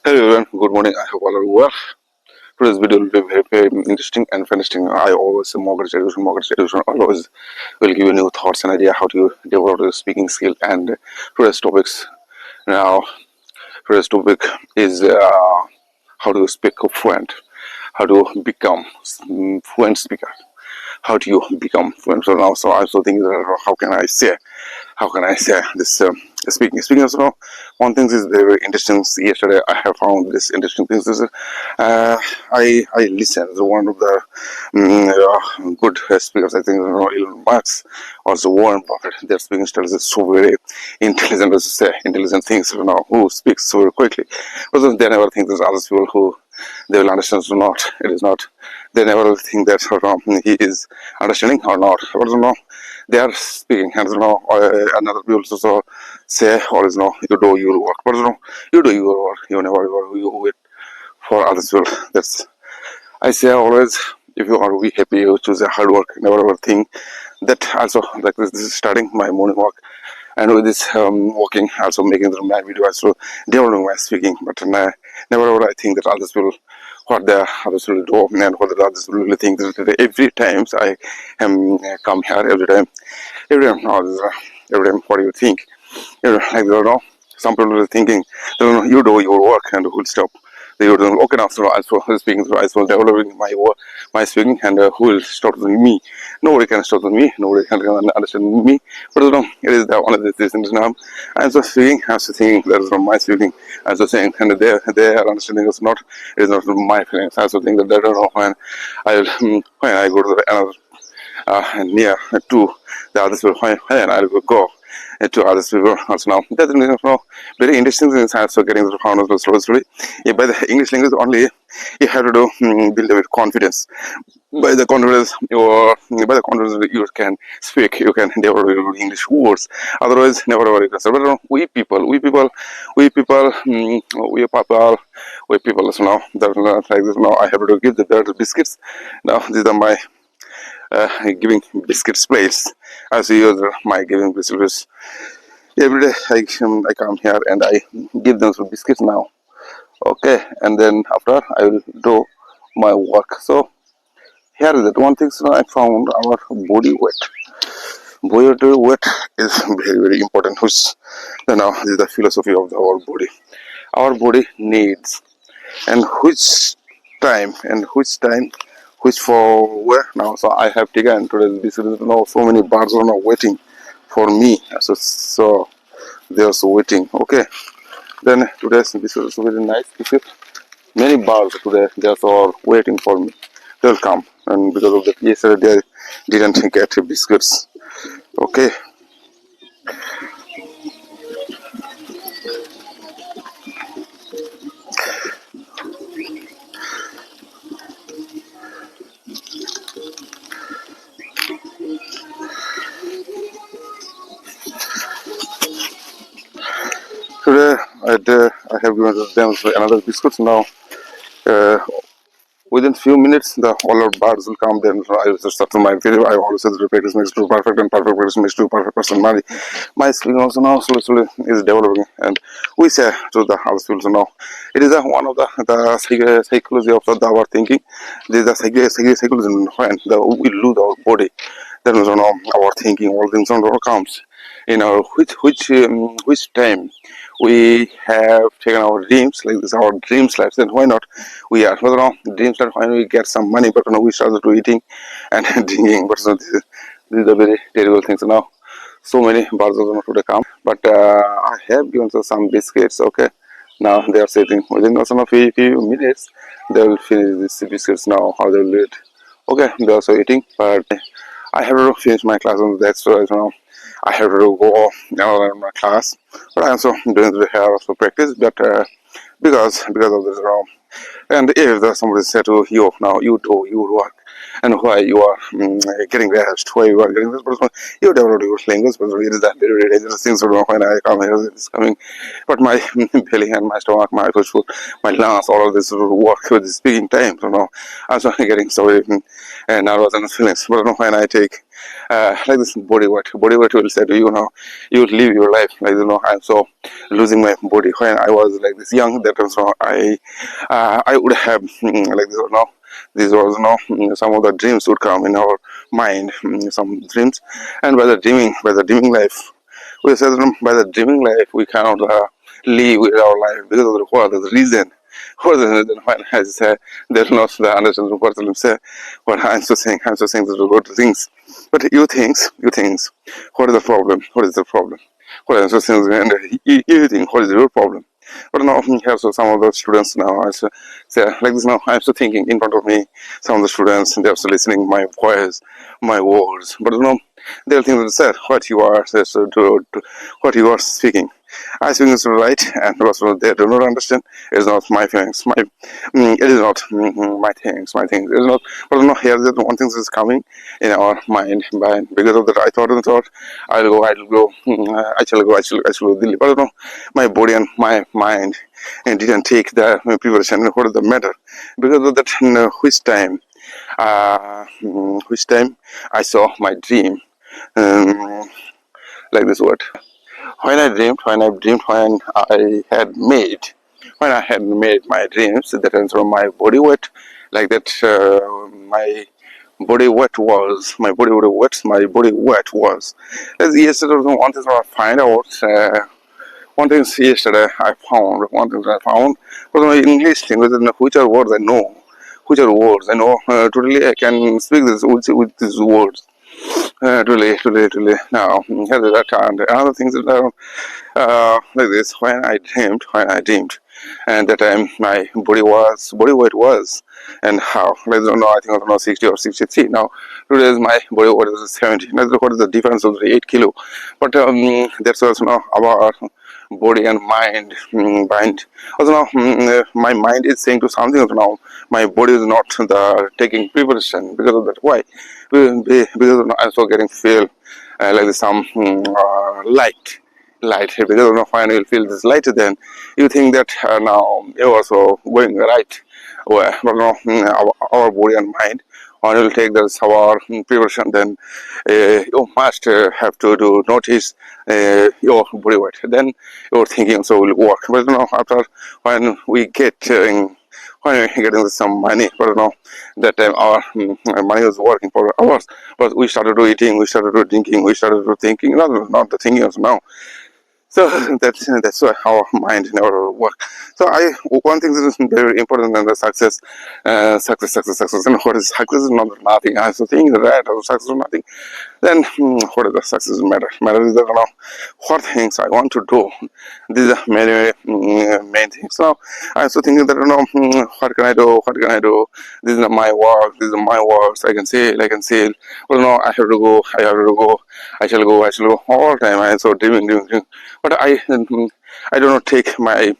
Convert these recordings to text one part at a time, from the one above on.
Hello everyone, good morning. I hope all are well. Today's video will be very interesting and fantastic. I always say mortgage education always will give you new thoughts and idea how to develop your speaking skill. And today's topics now, today's topic is how to speak fluent, how to become fluent speaker. How do you become fluent? So now, so I also think that how can I say this speaking of one thing is very interesting. Yesterday I have found this interesting things is I listened to one of the good speakers. I think Elon Musk, also Warren Buffett. Their speaking style is so very intelligent, as you say, intelligent things, who speaks so very quickly, because they never think there's other people who they will understand or not. It is not. They never will think that he is understanding or not. But they are speaking, and another people also say, or you do your work. But you do your work. You never you wait for others will. That's I say always. If you are be happy, you choose a hard work. Never ever think that also like this is starting my morning walk, and with this walking, also making my video, also developing my speaking. But never ever I think that others will what the others will do and what the others will really think that every time I am come here every time every time what do you think? Like some people are thinking, you do your work and who will stop. They would okay now. So as for speaking, so as for developing my work, my speaking, and who will stop me? Nobody can stop me. Nobody can understand me. But it is the one of the things now. I'm just speaking. I'm just thinking that is from my speaking. I'm just saying, and their understanding is not. It is not my feelings. I also think that when I go to another near to the others will when I will go to others people also now. That's very interesting things also getting the found of slowly. By the English language only you have to do build a bit confidence. By the confidence you can speak, you can develop your English words. Otherwise, never ever you can say. But we people. So now that like this now I have to give the biscuits. Now these are my giving biscuits place as a user. My giving biscuits every day. I come here and I give them some biscuits now. Okay, and then after I will do my work. So here is that one thing. So I found our body weight. Body weight is very important. Which this is the philosophy of our body. Our body needs and which for where now. So I have taken today this is so many birds are now waiting for me. So they are also waiting. Okay, then today's this is very nice. Many birds today they are all waiting for me. They'll come, and because of that yesterday they didn't get biscuits. Okay. Today I have given them another biscuits now. Uh, Within few minutes, the all our birds will come. Then I will start my video. I always say that practice makes to perfect, and perfect practice makes to perfect person. My speaking also now slowly is developing, and we say to the house people now, it is one of the psychology of our thinking. This is the psychology when we lose our body. Then our thinking, all things comes in our which time we have taken our dreams like this our dreams lives, then why not we are dreams life when we get some money, but we started to eating and drinking. But this is a very terrible thing. So now so many birds are today come, but I have given some biscuits. Okay, now they are sitting within some few minutes they will finish these biscuits. Now how they will do it? Okay, they are also eating, but I have to finish my class on that. So now I have to go in my class, but I'm also doing the hair also practice. But because of this and if there's somebody said to you now you do your work and why you are getting rest, why you are getting this person, you develop your language, but it is that very dangerous thing. So when I come here, it's coming, but my belly and my stomach, my foot, my lungs, all of this will work with the speaking time. So now I'm getting so nervous and feelings. But when I take like this body weight will say to you now, you will live your life like I'm so losing my body. When I was like this young, that was I would have like this this was some of the dreams would come in our mind, some dreams, and by the dreaming life, we said by the dreaming life we cannot live with our life because of the reason. For the reason when I say there's not the understanding what I'm saying, what I'm so saying the good things. But you thinks, what is the problem? What is the problem? What I'm so saying, and you think, what is your problem? But now here, so some of the students now, say like this now, I'm still thinking in front of me, some of the students, they're still listening my voice, my words. But they'll think that, sir, what you are, what you are speaking. I think it's right, and also they do not understand. It's not my feelings. It is not my things. My things. It is not. But here that one thing is coming in our mind. But because of that, I thought, I'll go. I shall go Delhi. But my body and my mind didn't take the preparation. What is the matter? Because of that, which time I saw my dream. Um, like this word. When I had made my dreams, that is from my body weight, like that, my body weight was. As yesterday, one thing I find out, one thing yesterday one thing I found, was my English language, which are words I know, totally I can speak this with these words. Really. Now, here is that, and another thing is like this. When I dreamed, and that time my body weight was, and how? I don't know. I think I don't know 60 or 63. Now, today is my body weight is 70. Now, what is the difference of the 8 kilo? But that's also now our body and mind. Also now, my mind is saying to something. Also now, my body is not the taking preparation because of that. Why? Because I'm so getting feel like some light because when you feel this light, then you think that now you're also going right way. But no, our body and mind, when you take this our preparation, then you must have to notice your body weight, then your thinking so will work. But after when we get when we're getting some money, but that time our money was working for hours, but we started to eating, we started to drinking, we started to thinking, not the thinking also now. So that's why our mind never work. So one thing that is very important than the success. And what is success is not nothing. I also think that success is nothing. Then what is the success matter? Matter is that what things I want to do. These are main things. So I also think that what can I do? What can I do? This is my work. This is my works. I can say. Well, no, I have to go. I have to go. I shall go all the time. I am so dreaming. But I do not take my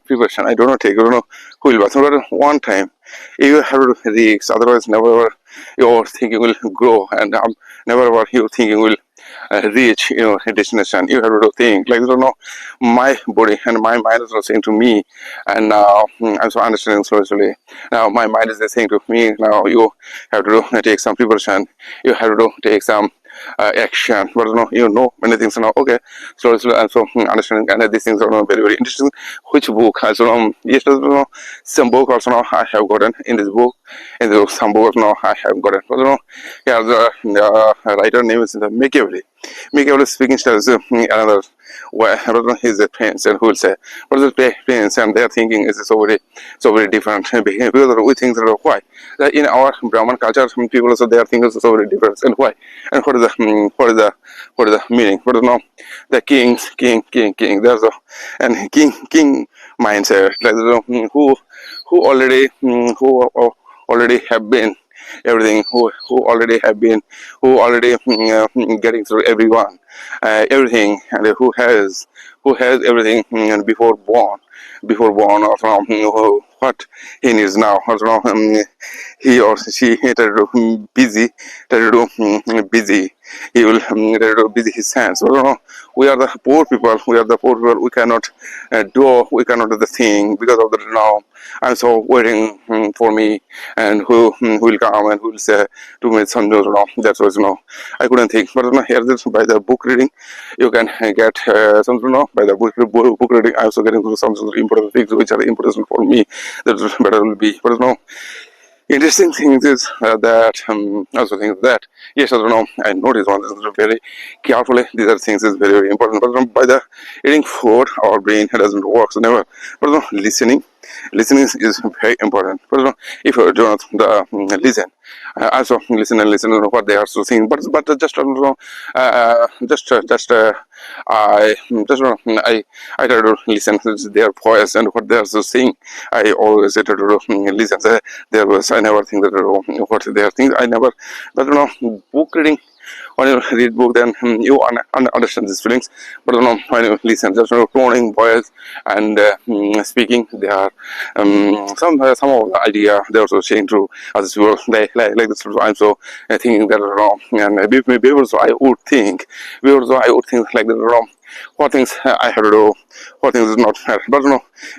preparation. I do not take. I don't know who will. But one time, you have to risk. Otherwise, never your thinking will grow, and never ever your thinking will reach a destination. You have to think like my body and my mind is saying to me, and now I'm so understanding slowly. Now my mind is saying to me, now you have to take some preparation. You have to take some action. But many things now. Okay, slowly I'm so understanding, and these things are very interesting. Which book? Also, yes, some book also now I have gotten in this book. In the some books now I have gotten. But yeah, the writer name is Machiavelli. Machiavelli speaking style is another. Where his parents and who will say, but the parents and their thinking is so very different because we think that why that in our Brahman culture, some people also their thinking is so very different, and why, and what is the meaning? What is the king? There's a and king mindset like who already already have been everything who already getting through everything, and who has everything before born or what he needs now or he or she try to busy he will busy his hands. So, we are the poor people. We are the poor people. We cannot do the thing because of the I'm so waiting for me, and who will come and who will say 2 minutes on that's what I couldn't think. But here this by the book reading, you can get some by the book reading. I also getting some important things which are important for me. That better will be. But interesting things is that also things that yes, I don't know. I noticed one thing very carefully. These are things is very, very important. But by the eating food, our brain doesn't work so never. But listening is very important. But if you do not listen, also listen and listen to what they are so saying. But just I just I try to listen to their voice and what they are so saying. I always try to listen. There was I never think that what they are thinking. I never, but book reading. When you read book, then you understand these feelings. But when you listen, just toning voice and speaking, they are some of the idea they also saying through as well. Like this. I'm so thinking that and maybe also I would think, like that. What things I have to do, what things is not, but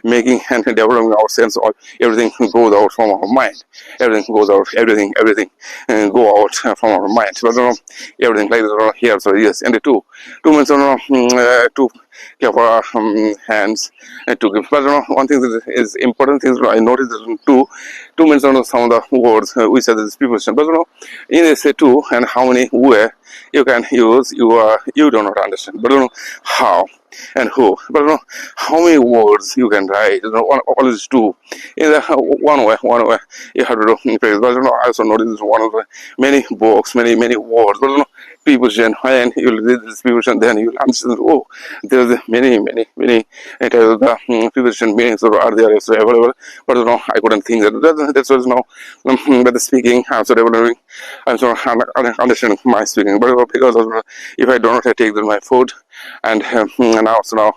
making and developing our sense of everything goes out from our mind. Everything goes out, everything go out from our mind. But everything like that here. So yes, and the two means two give our hands to give. But one thing that is important things I noticed that two means some of the words which are this people. But in this two and how many where you can use you do not understand. But how and who. But how many words you can write. Always two. In the one way you have to do in praise. But I also noticed one of the many books, many words. But preposition, when you read this preposition, then you will understand. Oh, there are many preposition meanings are there also available. But I couldn't think that was but the speaking I'm so developing. I'm so understanding my speaking. But because of, if I do not take my food and also now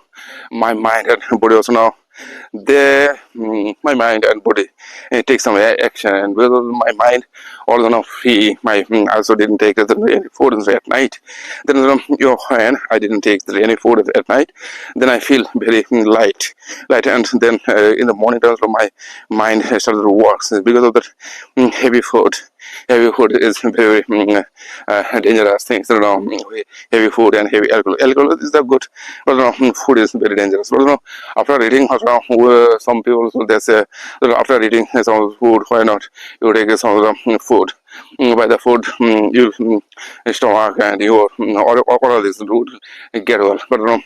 my mind and body also now my mind and body take some action, and because of my mind although now free my also didn't take any food at night. Then when I didn't take any food at night, then I feel very light, and then in the morning also my mind started to work because of that heavy food. Heavy food is very dangerous things. Heavy food and heavy alcohol. Alcohol is the good, but food is very dangerous. But after eating, some people they say that after eating some of the food, why not you take some of the food? By the food, your stomach and your all this food get well. But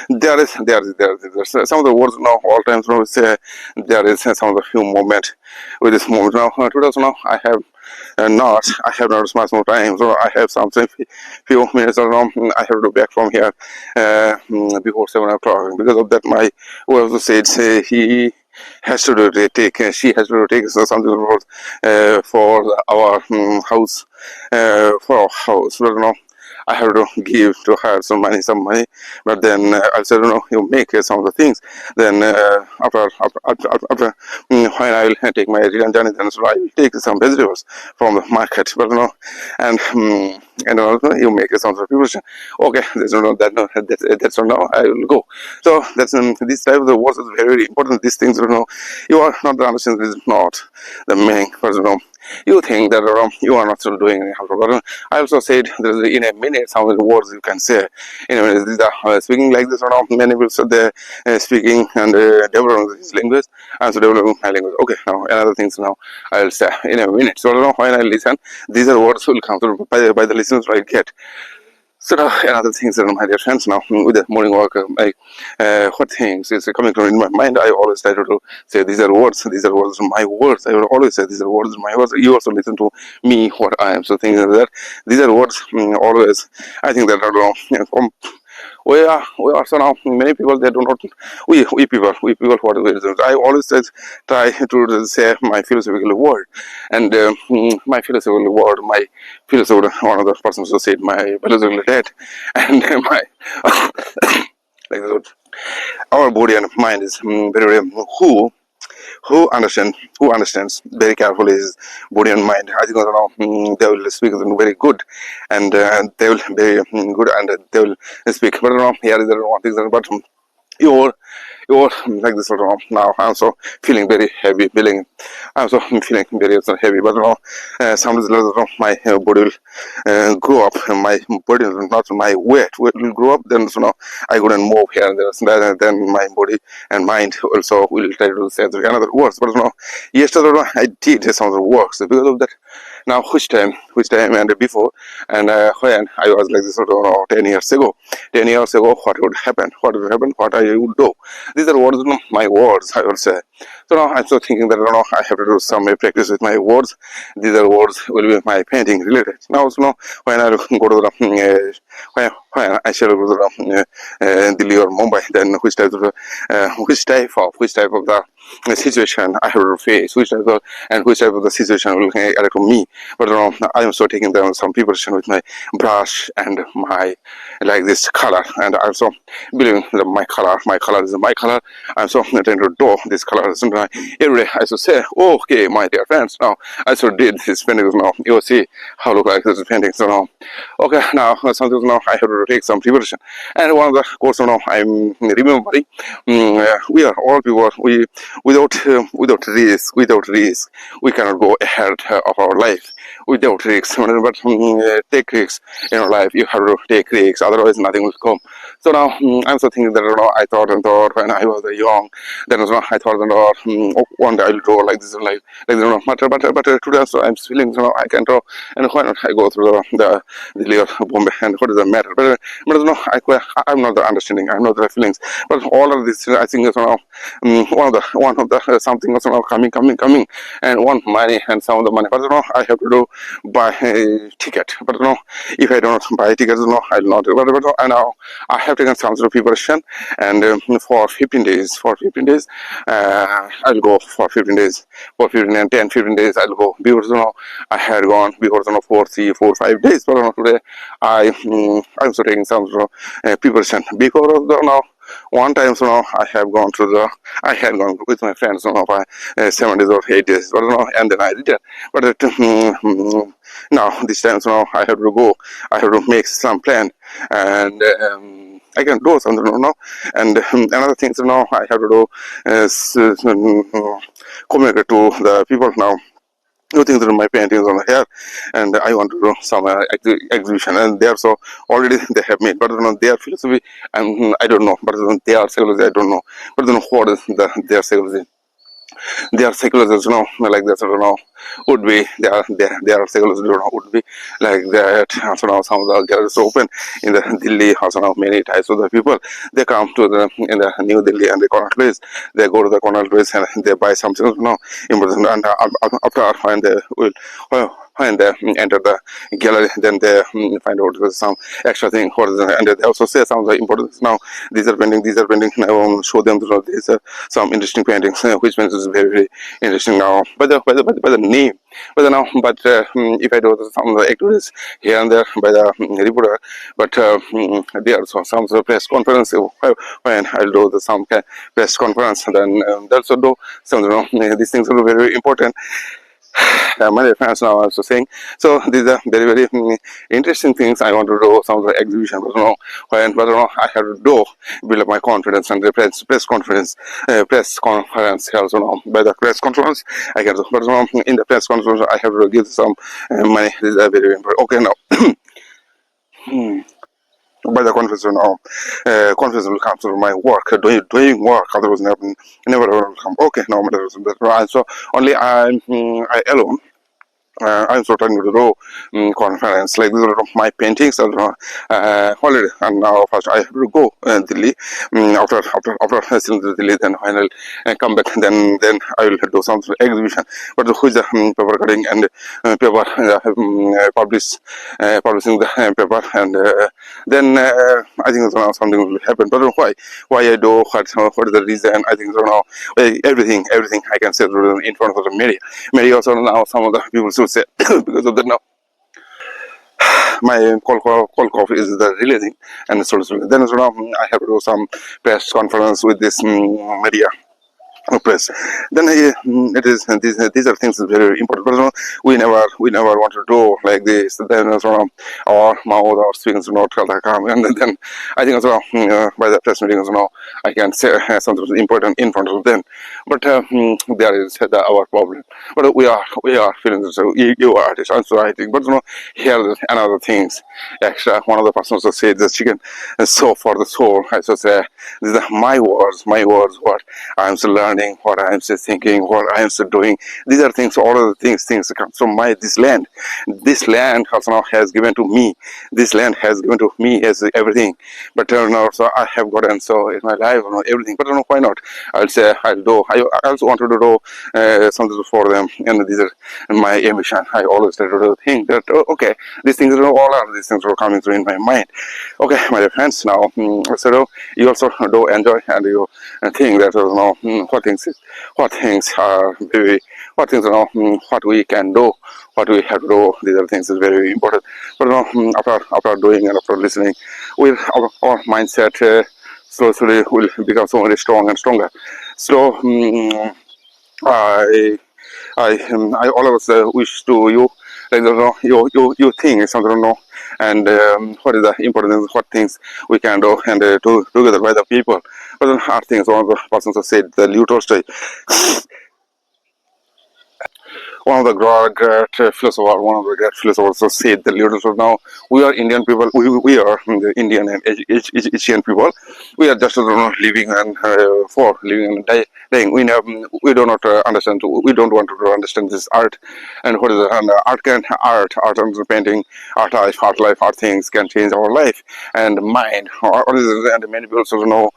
there's some of the words now all times now say there is some of the few moment with this moment now today also now I have not much more time, so I have something few minutes around. I have to back from here before 7 o'clock. Because of that my who also said he has to take she has to take something for our house for our house. But I have to give to her some money. But then I said, you make some of the things. Then after when I will take my return journey, then so I will take some vegetables from the market. But and you make some of the preparation. Okay, that's that's not I will go. So that's this type of the words is very, very important. These things, you are not the understanding. This is not the meaning. But you think that you are not still doing anything. But I also said that in a minute how many words you can say. In a minute, these are speaking like this. Many people said they're speaking and developing this language. I'm so developing my language. Okay, now another things now I'll say in a minute. So when I listen, these are words will come through by the listeners I get. So another things that my dear friends now with the morning walk, what things is coming to in my mind. I always try to say these are words, my words. I will always say these are words, my words. You also listen to me, what I am. So things like that. These are words always. I think that we are so now many people they do not we people what we do. I always try to say my philosophical word and my philosophical word my philosophical one of the persons who said my philosophical dad and my like that. Our body and mind is very, very who understands very carefully his body and mind. I think they will speak very good, and they will be good, and they will speak. But here is the one thing, but your like this now I'm so feeling very heavy feeling. I'm so feeling very heavy, but sometimes my body will grow up. My body will not, my weight will grow up, then I couldn't move here and there. Then my body and mind also will try to say another words, but yesterday I did some of the works because of that. Now which time and before, and when I was like this 10 years ago, 10 years ago, what I would do. These are words, my words, I would say. So now I'm so thinking that I have to do some practice with my words. These are words will be my painting related. Now, when I go to the when I shall go to the Delhi or Mumbai, then which type of the situation I have to face, which type of the situation will affect me. But I am so taking them some preparation with my brush and my like this color, and also believing that my color is my color. I'm so trying to do this color. Every day I should say, okay, my dear friends, now I should did this painting now. You will see how look like this painting. So now, okay, now sometimes now I have to take some preparation. And one of the course now I'm remembering, we are all people. We without risk, we cannot go ahead of our life. Without risks, but take risks in your life. You have to take risks, otherwise nothing will come. So now I'm so thinking that I thought when I was young, then I thought that one day I'll draw like this, but today so I'm feeling I can draw, and why not I go through the layer of Bombay, and what is the matter? But I'm not the understanding, I'm not the feelings, but all of this I think is one of the something is coming, and one money and some of the money, but I have to do buy a ticket, but if I don't buy tickets, I'll not. But now I have taken some sort of preparation, and for 15 days, I'll go for 15 days, for 15 and 10, 15 days, I'll go because I had gone because 4, 5 days, but today I'm so taking some sort of preparation because of the now. One time, I had gone with my friends, for 7 days or 8 days, but and then I returned. But now this time, I have to go. I have to make some plan, and I can do something, And another thing, I have to do is communicate to the people now. New things in my paintings on here, and I want to do some exhibition, and they are so already they have made, but their philosophy, and I don't know, but their psychology I don't know, but what is their psychology? Their psychology, like that, would be their psychology, would be like that. So now some of the galleries open in the Delhi, also now many types of the people they come to the in the New Delhi and the corner place. They go to the corner place and they buy something, important, and after when they will. When they enter the gallery, then they find out there's some extra thing, and they also say some of the important things. Now these are painting. Now show them these are some interesting paintings, which means is very, very interesting now. By the name, if I do some of the activities here and there by the reporter, but there are some sort of press conference when I'll do some press conference, then that's also some these things are very, very important. My fans now also saying. So these are very, very interesting things I want to do some of the exhibition, but I have to do build up my confidence and the press conference also by the press conference I can do, but in the press conference I have to give some money. These are very important. Okay, now. By the conference confidence will come through my work, doing work, otherwise never will come. Okay, no matter. So only I alone. I'm so trying to do conference like these are my paintings holiday, and now first I have to go Delhi. After seeing the Delhi, then finally come back, then I will do some exhibition. But who is the paper cutting and paper publishing the paper, and then I think something will happen. But why I do what is the reason? I think everything I can say in front of the media also now some of the people should say because of that now my call cough is the releasing, and so then I have to do some press conference with this media. press. Then it is these are things very important. But we never want to do like this. Then our mouth or speakers not come, and then I think by the press meeting I can say something important in front of them. But there is our problem. But we are feeling so you are artist. Also I think. But here is another things. Extra one of the persons also said the chicken. So for the soul, I should say these are my words. What I'm still learning, what I'm still thinking, what I'm still doing. These are things, all of the things that come from this land. This land also now has given to me. This land has given to me as everything. But now, so I have gotten so in my life, everything. But why not? I'll say I'll do. I also wanted to do something for them, and these are my ambition. I always try to think that okay, these things are all are these things are coming through in my mind. Okay, my dear friends. Now, so you also do enjoy and you think that what things are very what things what we can do, what we have to do. These are things is very, very important. But after doing and after listening, our mindset slowly will become so very strong and stronger. So I I always wish to you like you think something and what is the importance, what things we can do and to together by the people. But then hard things. One of the persons who said the Leo Tolstoy, one of the great philosophers, one of the great philosophers also said the leaders of now we are Indian people, we are the Indian and Asian people. We are just living and for living and dying. We do not understand. We don't want to understand this art and what is it? And art and painting, art things can change our life and mind. And many people also know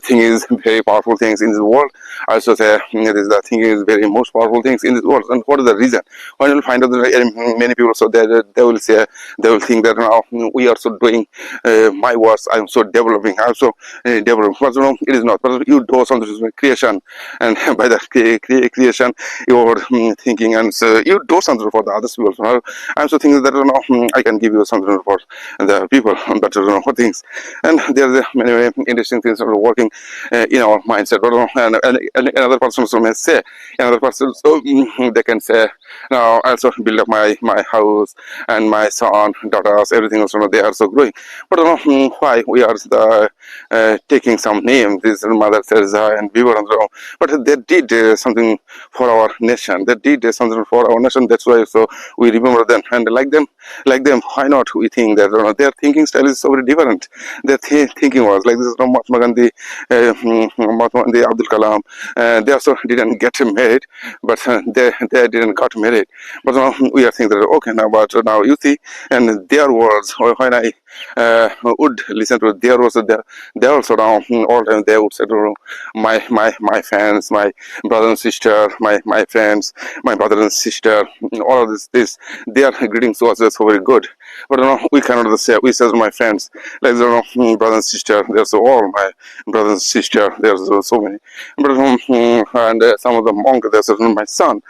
thing is very powerful things in this world. I also say it is the thing is very most powerful things in this world. And what is the reason? When you'll find out that many people so they will say they will think that now we are so doing my works. I'm so developing. I'm so developing. But it is not. But you do something with creation, and by the creation, you're thinking and so you do something for the other people. So I'm so thinking that I can give you something for the people, but what things. And there's many interesting things that are working in our mindset. But and another person also may say, another person so they can say, now I also build up my house and my son, daughters, everything else. They are so growing. But why we are taking some names, this Mother Teresa and Vivekananda, but they did something for our nation. They did something for our nation. That's why so we remember them and like them. Why not? We think that their thinking style is so very different. Their thinking was like this. Mahatma Gandhi, Abdul Kalam. They also didn't get married, but they didn't got married. But we are thinking that okay now, but now you see, and their words. When I would listen to their words, they also now all time they would say to my fans, my brother and sister, my friends, my brother and sister, all of this their greetings was so very good. But we cannot say we say to my friends like brother and sister. There's all my brothers and sister. There's so many. But and some of the monk there's my son,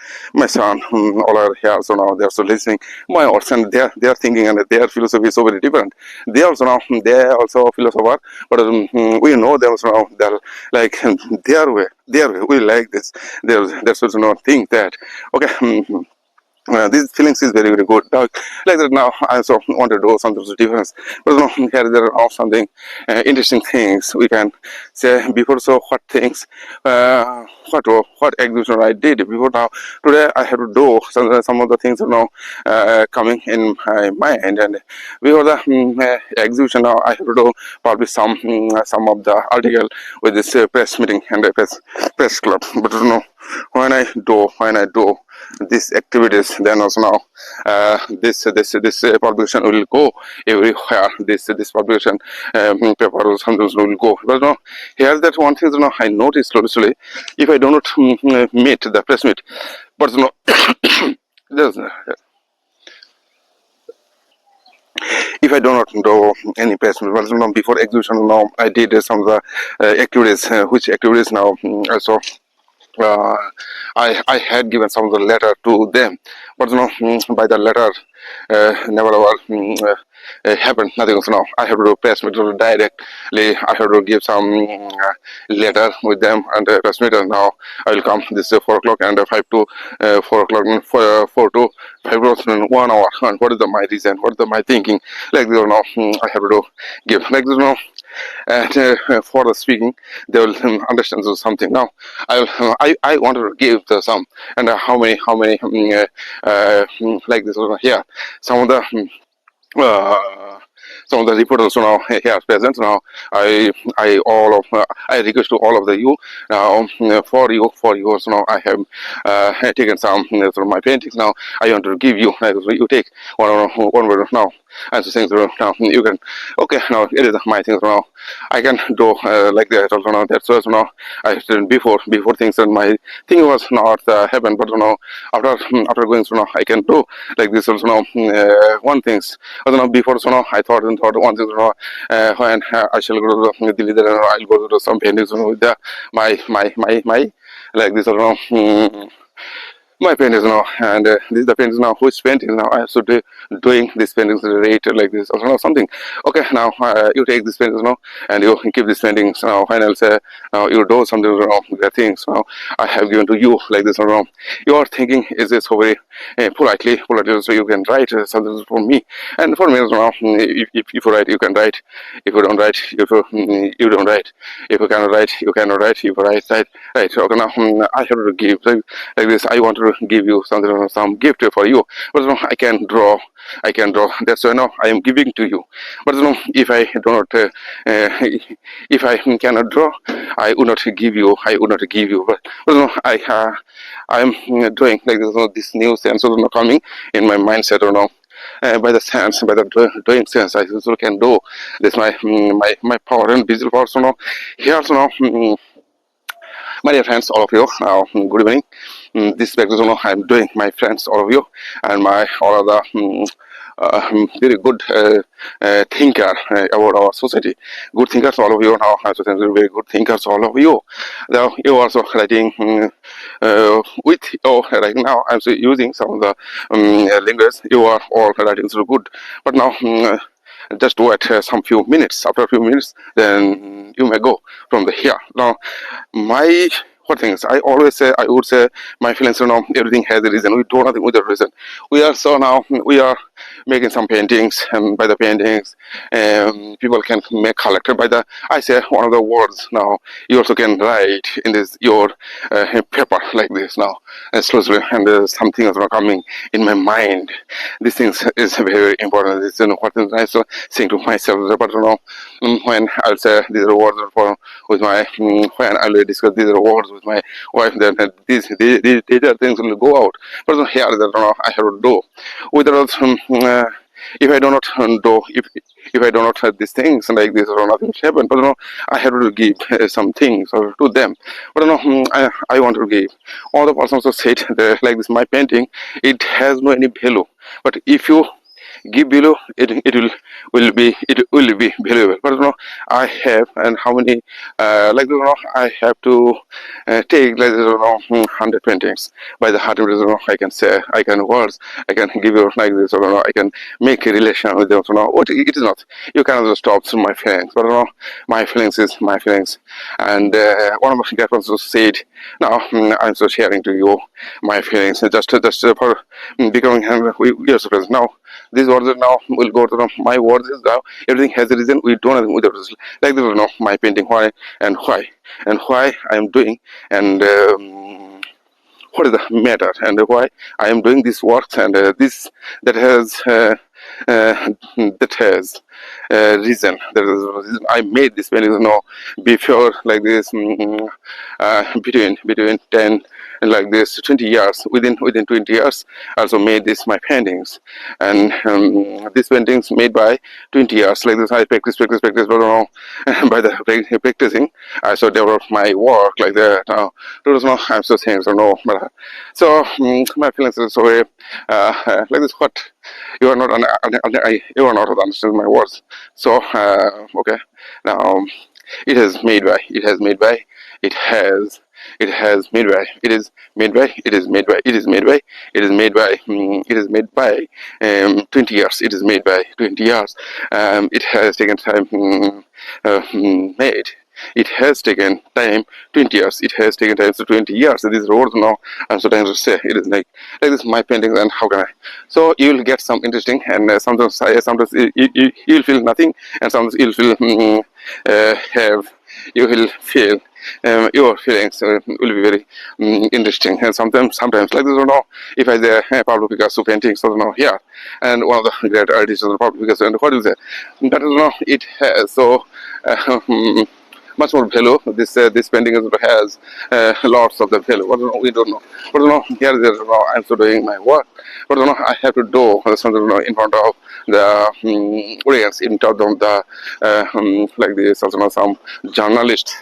all are here. So now they're so listening. My words and they are thinking and their philosophy is so very different. They also now they are also a philosopher, but we know them also now they're like their way. We like this. There's also not think that okay. These feelings is very, very good. Like that now, I also want to do something different. But here there are something interesting things we can say before. So what things, what exhibition I did before now. Today I have to do some of the things coming in my mind. And before the exhibition now, I have to do probably some of the article with this press meeting and press club. But when I do these activities, then also now this publication will go everywhere. This publication paper or something will go. But no, here's that one thing I noticed slowly. If I do not meet the press meet, but there's, if I do not do any press meet, but before exhibition now I did some of the activities, which activities now also uh, I had given some of the letter to them, but by the letter, never ever. happen. Nothing else now. I have to press meet directly. I have to give some letter with them and press meet. And now I will come this 4 o'clock and 5 to 4 o'clock, 4 to 5 to 1 hour. And what is my reason? What is my thinking? Like this now, I have to give like this now. And for the speaking, they will understand something. Now, I wanted to give the some and how many like this here. Some of the uh, some of the reporters now here present now. I request to all of the you now for you also now I have taken some from my paintings now. I want to give you you take one word now and so things now you can okay now it is my things now I can do like that also now that's also now I before things and my thing was not happen but now after going through now I can do like this also now one things I don't know before so now I thought one thing so now when I shall go to Delhi then I'll go to some paintings with the my like this also now my paintings now and this is the paintings now which painting now I should do doing this paintings rate like this or something okay now you take this paintings now and you keep this paintings now when I'll say now you do something wrong with the things now I have given to you like this or wrong your thinking is this very politely so you can write something for me and for me now if you write you can write if you don't write if you don't write if you cannot write you cannot write if you write okay now I have to give like this I want to give you something some gift for you but no, I can draw that's why now I am giving to you but no, if I do not if I cannot draw I would not give you but no, I am doing like this, this new sense of coming in my mindset or no by the sense, by the doing sense, I also can do this. My power and visual power. So now, here also now, my dear friends, all of you, good evening. This practice, I'm doing, my friends, all of you, and my all of the very good thinker about our society. Good thinkers, all of you now. I also think very good thinkers, all of you. Now you also writing with right now. I'm using some of the language. You are all writing so good, but now. Just wait some few minutes. After a few minutes, then you may go from the here. Now, my what things I always say, I would say, my feelings. Everything has a reason. We do nothing without reason. We are so now. We are making some paintings, and by the paintings, people can make collected by the. I say one of the words now. You also can write in this your paper like this now, and slowly, and something is coming in my mind. These things is very important. This is what I saying to myself. But when I'll say these are words for with my when I'll discuss these are words with my wife, then these are things will go out. But here that I have to do without if I do not do if I do not have these things like this or nothing will happen. But I have to give some things or to them. But I want to give all the persons who said like this my painting it has no any value. But if you give below it will be valuable but I have and how many like I have to take like 100 paintings by the 100 I can say I can words I can give you like this or I can make a relation with them so what it is not you cannot stop my feelings but my feelings is my feelings and one of my girlfriends said now I'm so sharing to you my feelings just for becoming we are surprised now these words are now will go to my words is now everything has a reason we do nothing without reason like this my painting why I am doing and what is the matter and why I am doing this works and this that has that has reason. There is a reason I made this painting before like this between 10 and like this 20 years within 20 years I also made this my paintings and these paintings made by 20 years like this I practice but by the practicing I so develop my work like that now I'm so saying so no but so my feelings is so like this what you are not you are not understanding my words so okay now it has made by it has It has made by. It is made by. It is made by. It is made by. It is made by. It is made by 20 years. It is made by 20 years. It has taken time made. It has taken time 20 years. It has taken time so 20 years. So these roads now I'm so trying to say it is like this my paintings and how can I? So you will get some interesting and sometimes you will feel nothing and sometimes you will feel have you will feel your feelings will be very interesting and sometimes like this if I say Pablo Picasso painting so here and one of the great artists of the Pablo Picasso and what is that it has so much more value. This painting has lots of the value. But we don't know. But here I'm still doing my work. But I have to do something in front of the audience, in front of the like this. Also, some journalist.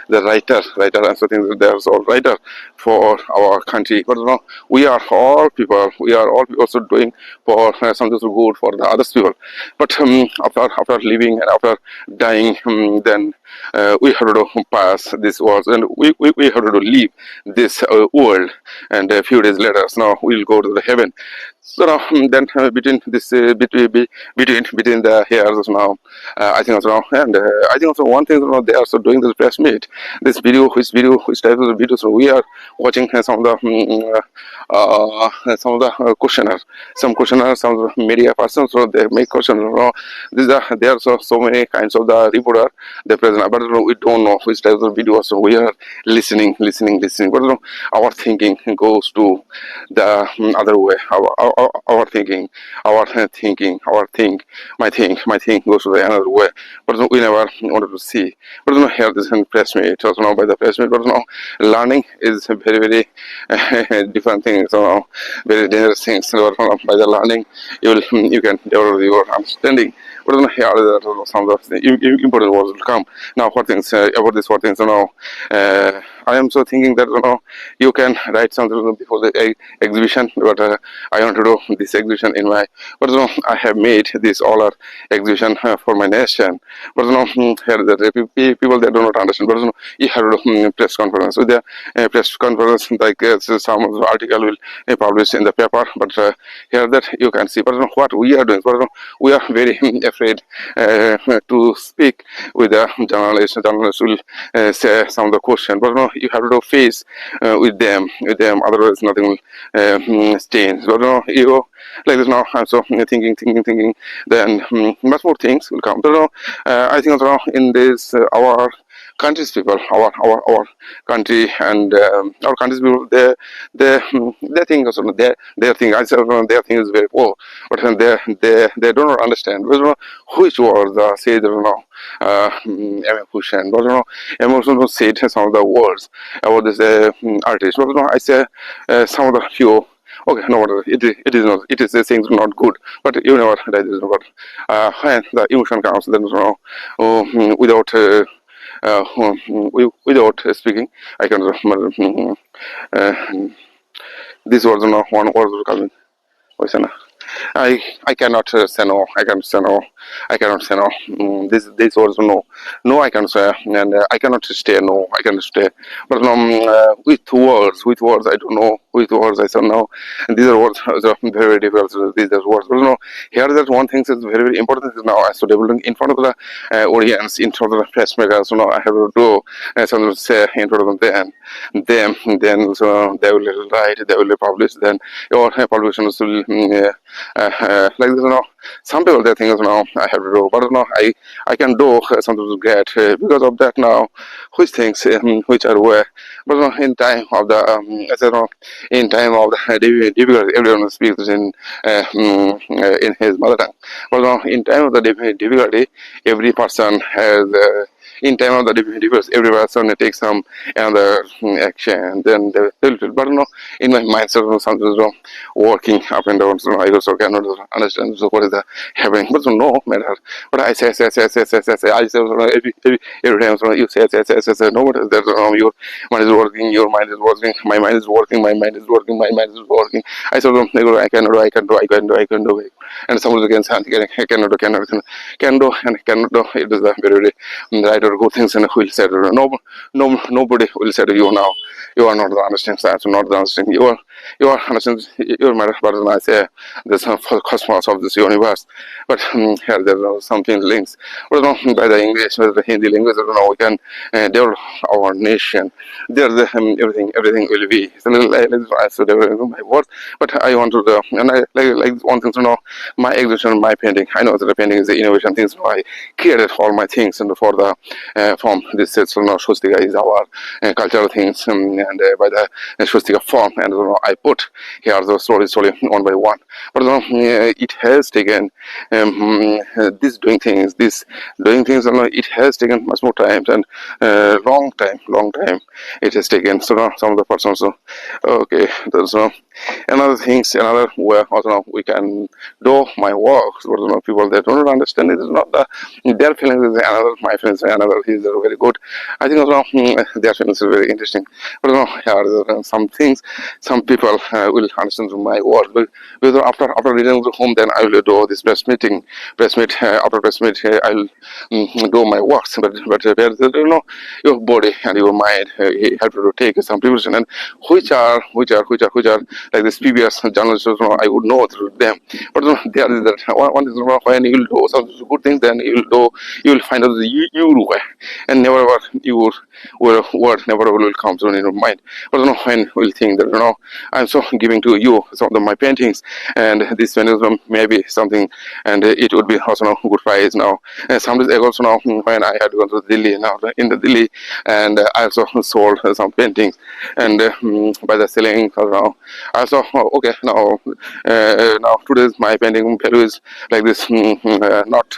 The writer, and so things. There's all writer for our country. But we are all people. We are all people also doing for something so good for the other people. But after living and after dying, then we have to pass this world and we have to leave this world and a few days later now we'll go to the heaven. So now then between this between the hairs now I think also and I think also one thing they are also doing this press meet this which type of videos so we are watching some of the questioners some of the media persons so they make questions these are there are so many kinds of the reporter the president but we don't know which types of videos so we are listening but our thinking goes to the other way our thinking my think goes to the another way but we never wanted to see but here this in press meet also now by the press meet but learning is a very different thing so very dangerous things so, by the learning you can develop your understanding but here some of the important words will come now what things about this what things I am so thinking that you can write something before the exhibition but I want to do this exhibition in my but I have made this all our exhibition for my nation but here the people that do not understand but you have to press conference with the press conference like some of the article will publish in the paper but here that you can see but what we are doing but we are very afraid to speak with the journalists will say some of the question but you have to face with them otherwise nothing will change but you like this now I'm so thinking then much more things will come but I think also in this our country's people our country and our country's people they think also their thing I said their thing is very poor but they do not understand but which was the say M.A. Hussain but M. also said some of the words about this artist but I say some of the few okay no whatever it is not it is things not good but you never that is not when the emotion comes then without without speaking I can this was not one word coming I cannot say no. I can say no. I cannot say no. This also no. No, I can say, and I cannot stay. No, I cannot stay. But with words, I don't know. With words, I say no. And these are words are very difficult. These are words. But no, here that one thing is very important is now. So developing in front of the audience, in front of the press makers. So now I have to do something to say in front of then so they will write, they will publish. Then your publications will. Like this, some people they think I have to do, but I can do something to get because of that now. Which things which are where, but in time of the I said in time of the difficulty, everyone speaks in his mother tongue. But in time of the difficulty, every person has. In time of the difficulty, every person takes some another action. Then they will feel. But in my mind, something is working up and down. So I also cannot understand what is happening. But no matter. But I say. I say every time you say. No matter that your mind is working, your mind is working, my mind is working, my mind is working, my mind is working. I said I can do. And someone again I can do, and cannot do. It is very right or good things and will say nobody will say to you now you are not the understanding science, not the understanding you are understanding your matter better than I say the cosmos of this universe. But here there are some links. But by the English, by the Hindi language, we can develop our nation. There, everything will be. It's a little like I said, my words. But I want to, and I like one thing to know my exhibition, my painting. I know that the painting is the innovation things. So I created all my things and for the form. This says, Swastika is our cultural things, and by the Swastika form, and I put here the slowly one by one. But it has taken this doing things. It has taken much more time and long time. It has taken. So now some of the persons. Okay, there's another things, another way also we can do my works. But people that don't understand it is not their feelings is another. My feelings another. These are very good. I think also their feelings are very interesting. But here there are some things. Some people will understand my work. But after reading the home, then I will do this press meet. After press meet, I will do my works. But there your body and your mind have to take some preparation, and which are like this previous journalists. I would know through them. But there is that one is when you will do some good things, then you will find out the you way, and never ever your word never will come to in your mind. But when we'll think that I'm so giving to you some of my paintings, and this painting may be something, and it would be also good price now. Some days ago also when I had gone to Delhi now in the Delhi, and I also sold some paintings, and by the selling I also okay now today's my painting value is like this not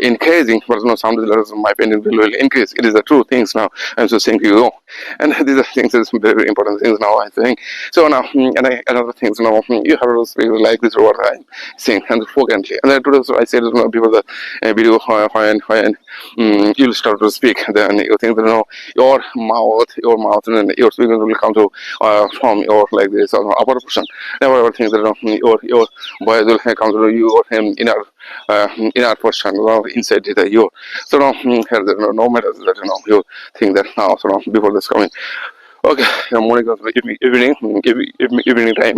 increasing, but some days my painting value will increase. It is the true things now. I'm so saying to you, and these are things is very important things now I think. So now another things you have to speak like this what I'm saying and frequently. And then today so I said before the video when you'll start to speak, then you think that your mouth and your speaking will come to from your like this upper portion. Never ever think that your voice will come to your inner portion inside the you. So now here no matter that you think that now so now before this coming. Okay, morning of evening time.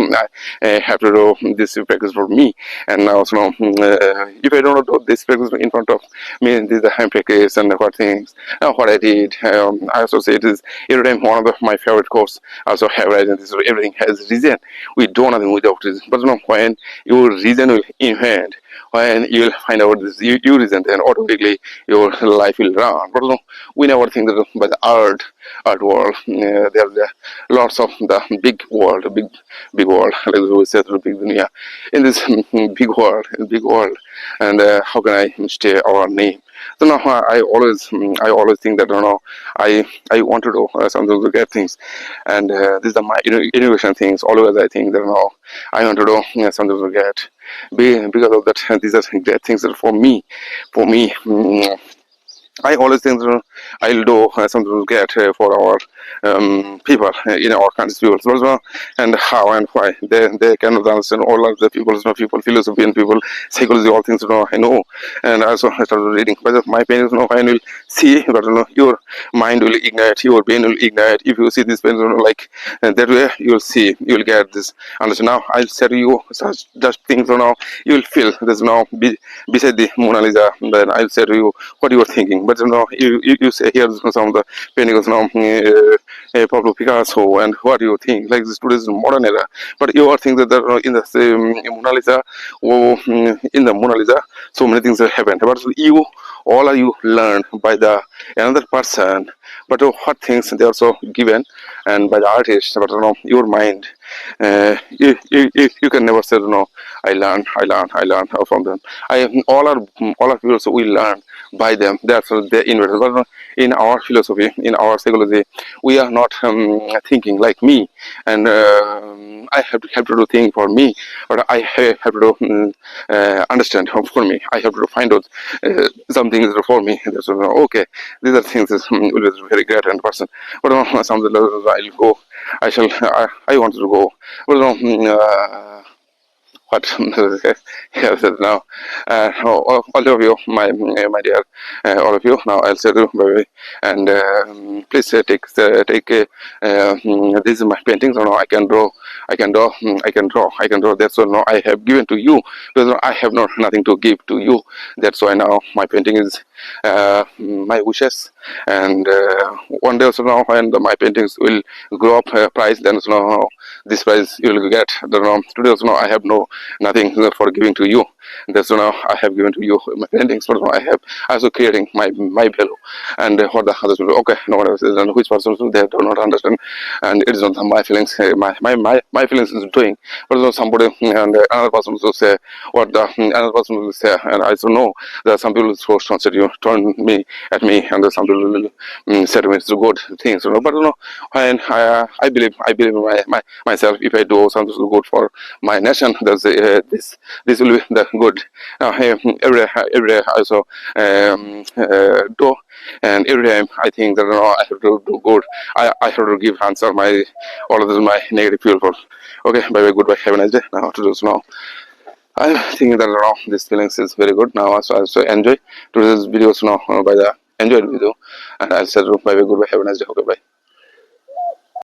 I have to do this practice for me, and now so if I don't do this practice in front of me, this is the hand practice and what things. Now what I did, I also say it is every time one of my favorite course. Also have reason. This everything has reason. We do nothing without reason. But when your reason will invent, when you will find out this you reason, then automatically your life will run. But we never think that by the art world. There's lots of the big world, like we said, the big dunya. In this big world, and how can I stay our name? So now I always think that I want to do something to get things, and these are my innovation things. Always I think that I want to do something to get. Because of that, these are great things that for me. I always think that I'll do something to get for our people in our country's people, and how and why they cannot understand all of the people philosophy and people psychology, all things I know, and also I started reading. But my pain is I will see, but your mind will ignite, your brain will ignite. If you see this pain, like that way, you'll see, you'll get this. Understand now? I'll say to you such things you will feel. There's beside the Mona Lisa. Then I'll say to you what you are thinking. But you say here some of the paintings Pablo Picasso, and what do you think? Like this today's modern era. But you are thinking that in the same Mona Lisa, in the Mona Lisa, so many things have happened. But all are you learned by the another person. But what things they are so given and by the artist. But your mind, you can never say I learn from them. All are people so we learn by them. That's they invented. But in our philosophy, in our psychology, we are not thinking like me, and I have to do things for me, but I have to do understand for me. I have to find out something for me. That's okay. These are things that will be very great and person. But something I'll go. I want to go. But what here said now. All of you, my dear, all of you. Now I'll say to you, bye bye, and please this is my paintings. So now I can draw, I can draw. That's why now I have given to you, because I have not nothing to give to you. That's why now my painting is my wishes, and one day also now when my paintings will grow up price, then also now this price you will get. Today also now I have nothing for giving to you. That's now I have given to you my paintings, but now I have also creating my value. And what the others will do, okay, no one else is, and which person they do not understand, and it is not my feelings. My feelings is doing, but also somebody and another person will say what the another person will say, and I don't know that some people will turn me at me, and some people will say to me it's good things, but when I believe in myself. If I do something good for my nation, that's this will be the good. Every day I also do, and every time I think that I have to do good. I have to give answer my all of this my negative people. Okay, bye bye, goodbye, have a nice day. Now to do so now. I think that this feelings is very good now. So enjoy today's videos now by the enjoyed video, and I'll say bye bye, goodbye, have a nice day. Okay, bye.